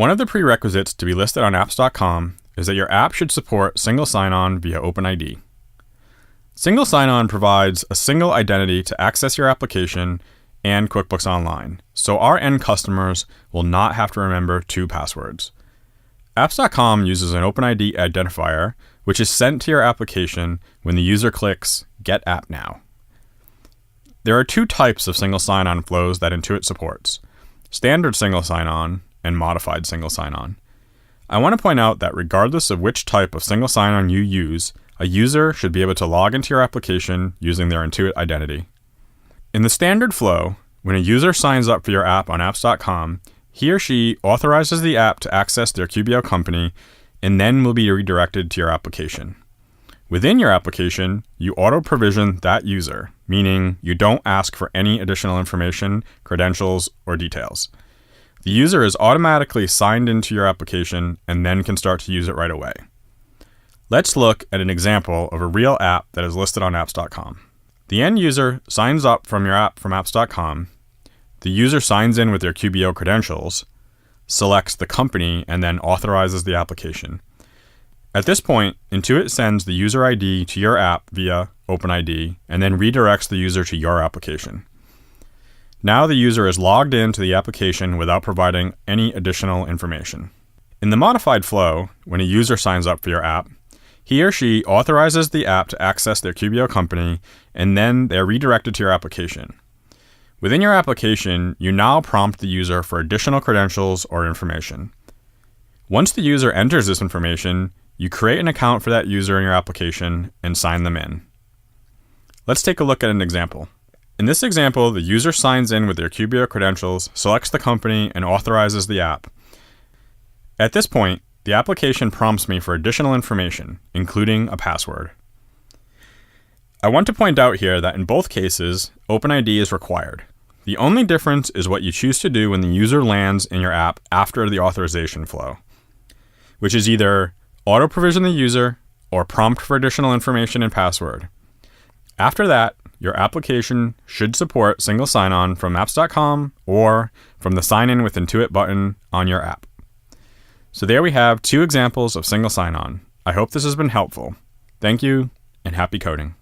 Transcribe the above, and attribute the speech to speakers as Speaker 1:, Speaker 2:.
Speaker 1: One of the prerequisites to be listed on apps.com is that your app should support single sign-on via OpenID. Single sign-on provides a single identity to access your application and QuickBooks Online, so our end customers will not have to remember 2 passwords. Apps.com uses an OpenID identifier, which is sent to your application when the user clicks Get App Now. There are 2 types of single sign-on flows that Intuit supports: standard single sign-on and modified single sign-on. I want to point out that regardless of which type of single sign-on you use, a user should be able to log into your application using their Intuit identity. In the standard flow, when a user signs up for your app on apps.com, he or she authorizes the app to access their QBO company and then will be redirected to your application. Within your application, you auto-provision that user, meaning you don't ask for any additional information, credentials, or details. The user is automatically signed into your application and then can start to use it right away. Let's look at an example of a real app that is listed on apps.com. The end user signs up from your app from apps.com. The user signs in with their QBO credentials, selects the company, and then authorizes the application. At this point, Intuit sends the user ID to your app via OpenID and then redirects the user to your application. Now the user is logged into the application without providing any additional information. In the modified flow, when a user signs up for your app, he or she authorizes the app to access their QBO company, and then they're redirected to your application. Within your application, you now prompt the user for additional credentials or information. Once the user enters this information, you create an account for that user in your application and sign them in. Let's take a look at an example. In this example, the user signs in with their QBO credentials, selects the company, and authorizes the app. At this point, the application prompts me for additional information, including a password. I want to point out here that in both cases, OpenID is required. The only difference is what you choose to do when the user lands in your app after the authorization flow, which is either auto-provision the user or prompt for additional information and password. After that, your application should support single sign-on from apps.com or from the Sign In with Intuit button on your app. So there we have 2 examples of single sign-on. I hope this has been helpful. Thank you, and happy coding.